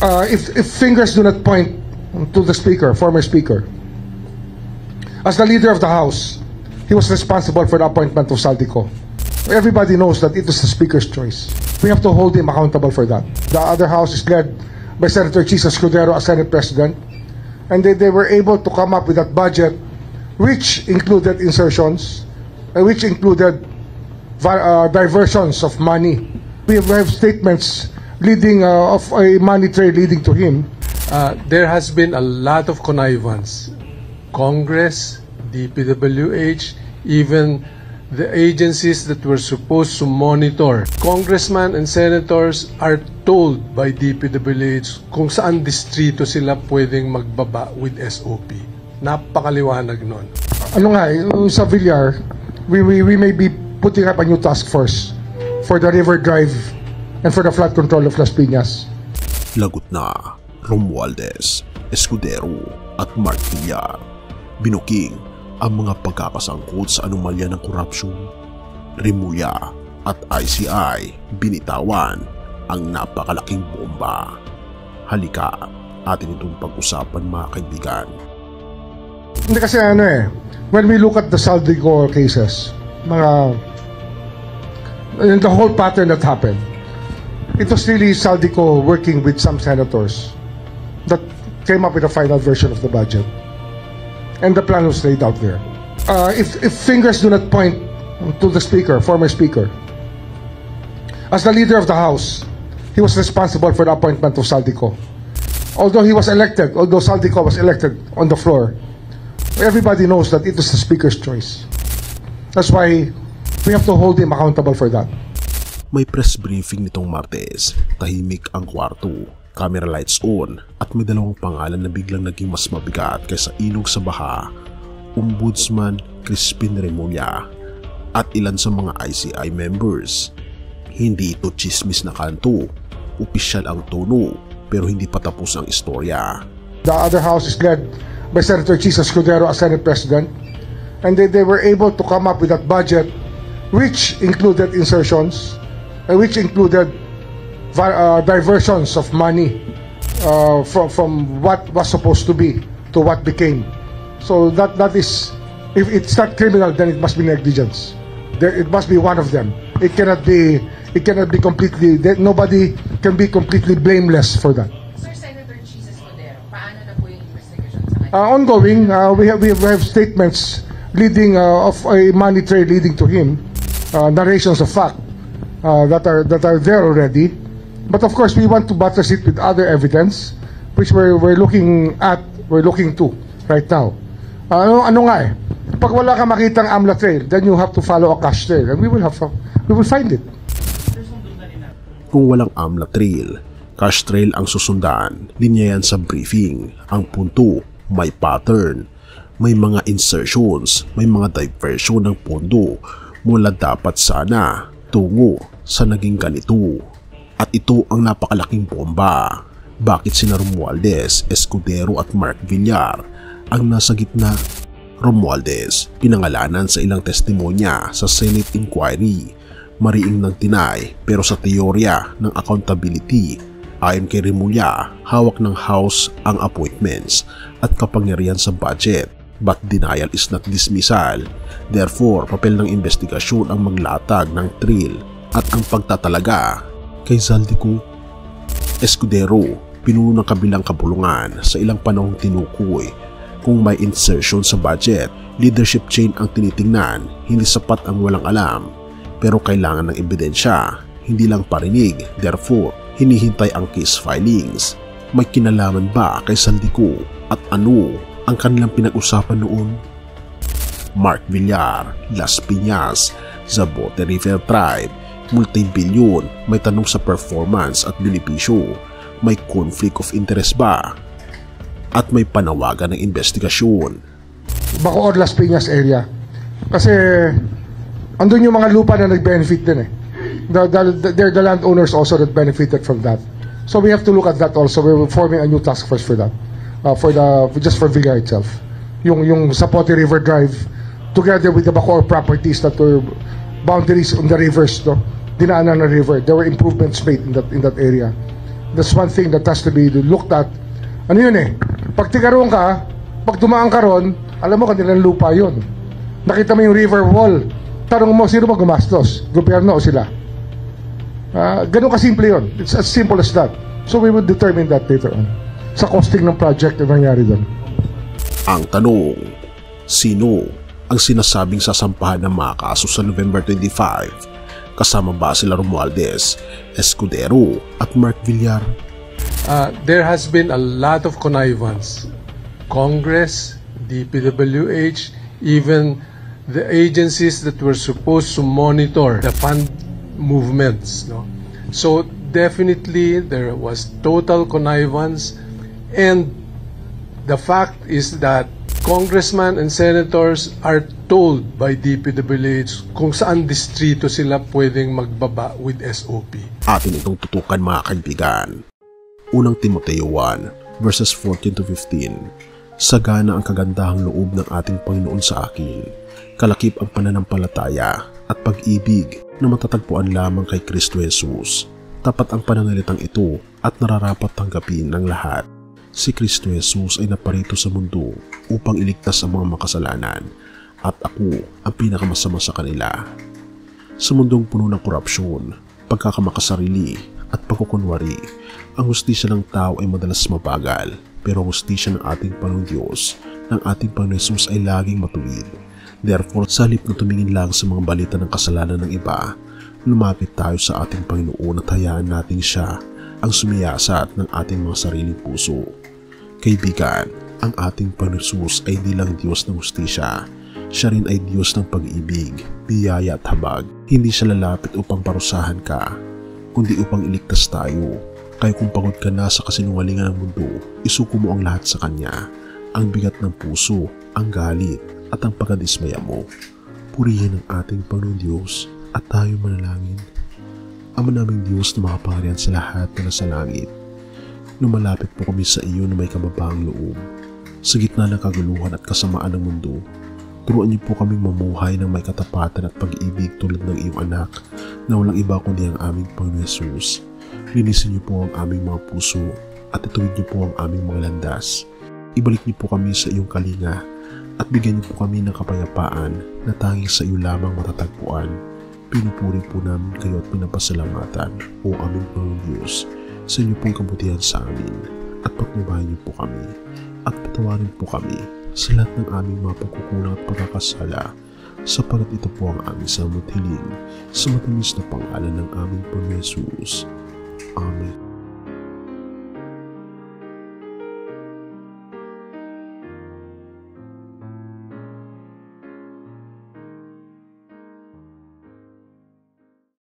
If fingers do not point to the speaker, former speaker, as the leader of the House, he was responsible for the appointment of Saldico. Everybody knows that it was the speaker's choice. We have to hold him accountable for that. The other House is led by Senator Chisa Escudero as Senate President, and they were able to come up with that budget, which included insertions, which included diversions of money. We have statements leading of a money trail leading to him. There has been a lot of connivance. Congress, DPWH, even the agencies that were supposed to monitor. Congressmen and senators are told by DPWH kung saan distrito sila pwedeng magbaba with SOP. Napakaliwanag nun. Ano nga, sa Villar, we may be putting up a new task force for the River Drive and for the flood control of Las Piñas. Lagot na Romualdez, Escudero at Mark Villar. Binuking ang mga pagkakasangkot sa anomalya ng korupsyon. Remulla at ICI binitawan ang napakalaking bomba. Halika, atin itong pag-usapan mga kaibigan. Hindi kasi when we look at the Saldico cases, the whole pattern that happened, it was really Saldico working with some senators that came up with a final version of the budget. And the plan was laid out there. If fingers do not point to the speaker, former speaker, as the leader of the House, he was responsible for the appointment of Saldico. Although Saldico was elected on the floor, everybody knows that it was the speaker's choice. That's why we have to hold him accountable for that. May press briefing nitong Martes, tahimik ang kwarto. Camera lights on at may dalawang pangalan na biglang naging mas mabigat kaysa ilog sa baha, Ombudsman Crispin Remulla at ilan sa mga ICI members. Hindi ito chismis na kanto, opisyal ang tono pero hindi pa tapos ang istorya. The other House is led by Senator Chisa Escudero as Senate President, and they were able to come up with that budget which included insertions, which included diversions of money from what was supposed to be to what became. So that is, if it's not criminal, then it must be negligence. It must be one of them. It cannot be completely. Nobody can be completely blameless for that. Sir, Senator Chisa Escudero, paano na po yung investigation sa kanya? Ongoing. We have statements leading of a money trail leading to him, narrations of fact that are there already. But of course, we want to buttress it with other evidence, which we're looking to right now. Ano nga pag wala ka makitang AMLA trail, then you have to follow a cash trail, and we will find it. Kung walang AMLA trail, cash trail ang susundan, linya yan sa briefing. Ang punto, may pattern, may mga insertions, may mga diversion ng pondo mula dapat sana tungo sa naging ganito. At ito ang napakalaking bomba. Bakit sina Romualdez, Escudero at Mark Villar ang nasa gitna? Romualdez, pinangalanan sa ilang testimonya sa Senate Inquiry, mariing ng tinay pero sa teorya ng accountability. Ayon kay Remulla, hawak ng House ang appointments at kapangyarihan sa budget, but denial is not dismissal. Therefore, papel ng investigasyon ang maglatag ng trail at ang pagtatalaga. Kay Saldico, Escudero, pinuno ng kabilang kabulungan sa ilang panahong tinukoy. Kung may insertion sa budget, leadership chain ang tinitingnan, hindi sapat ang walang alam. Pero kailangan ng ebidensya, hindi lang parinig, therefore, hinihintay ang case filings. May kinalaman ba kay Saldico at ano ang kanilang pinag-usapan noon? Mark Villar, Las Piñas, Zabote River Tribe, multi-billion, may tanong sa performance at benepisyo, may conflict of interest ba? At may panawagan ng investigasyon. Bacoor, Las Piñas area. Kasi andun yung mga lupa na nag-benefit din eh. They're the landowners also that benefited from that. So we have to look at that also. We're forming a new task force for that. Just for Villar itself. Yung Zapote River Drive, together with the Bacoor properties that were boundaries on the rivers, dinaanan ng river. There were improvements made in that area. That's one thing that has to be looked at. Ano yun eh? Pag tigaroon ka, pag dumaan ka ron, alam mo kanilang lupa yun. Nakita mo yung river wall. Tanong mo, sino ba gumastos? Gobyerno o sila? Ganun kasimple yun. It's as simple as that. So we will determine that later on. Sa costing ng project na nangyari doon. Ang tanong, sino ang sinasabing sasampahan ng mga kaso sa November 25? Kasama ba sila Romualdez, Escudero at Mark Villar? There has been a lot of connivance. Congress, DPWH, even the agencies that were supposed to monitor the fund movements. No? So definitely there was total connivance, and the fact is that congressmen and senators are told by DPWH kung saan distrito sila pwedeng magbaba with SOP. Atin itong tutukan mga kaibigan. Unang Timoteo 1 verses 14 to 15. Sagana ang kagandahang loob ng ating Panginoon sa akin. Kalakip ang pananampalataya at pag-ibig na matatagpuan lamang kay Kristo Jesus. Tapat ang pananalitang ito at nararapat tanggapin ng lahat. Si Kristo Jesus ay naparito sa mundo upang iligtas ang mga makasalanan, at ako ang pinakamasama sa kanila. Sa mundong puno ng korupsyon, pagkakamakasarili at pagkukunwari, ang hustisya ng tao ay madalas mabagal, pero ang hustisya ng ating Panginoon Diyos, ng ating Panginoon Jesus ay laging matuwid. Therefore, sa halip na tumingin lang sa mga balita ng kasalanan ng iba, lumapit tayo sa ating Panginoon at hayaan natin siya ang sumiyasat ng ating mga sariling puso. Kaibigan, ang ating Panginoon Jesus ay hindi lang Diyos ng hustisya. Siya rin ay Diyos ng pag-ibig, biyaya at habag. Hindi siya lalapit upang parusahan ka, kundi upang iligtas tayo. Kaya kung pagod ka na sa kasinungalingan ng mundo, isuko mo ang lahat sa Kanya. Ang bigat ng puso, ang galit, at ang pagkadismaya mo. Purihin ang ating Panginoon Diyos at tayo manalangin. Ama naming Diyos na makapangyarihan sa lahat na nasa langit, lumalapit po kami sa iyo na may kababahang loob. Sa gitna ng kaguluhan at kasamaan ng mundo, turuan niyo po kaming mamuhay ng may katapatan at pag-ibig tulad ng iyong anak na walang iba kundi ang aming Panginoon Jesus. Linisin niyo po ang aming mga puso at ituwid niyo po ang aming mga landas. Ibalik niyo po kami sa iyong kalinga at bigyan niyo po kami ng kapayapaan na tanging sa iyo lamang matatagpuan. Pinupuri po namin kayo at pinapasalamatan, o aming Panginoon Diyos, sa inyo pong kabutihan sa amin, at patnubayan niyo po kami, at patawarin po kami sa lahat ng aming mga pagkukulang at pagkakasala, sapagat ito po ang aming samot hiling sa matamis na pangalan ng aming Panginoon Jesus. Amen.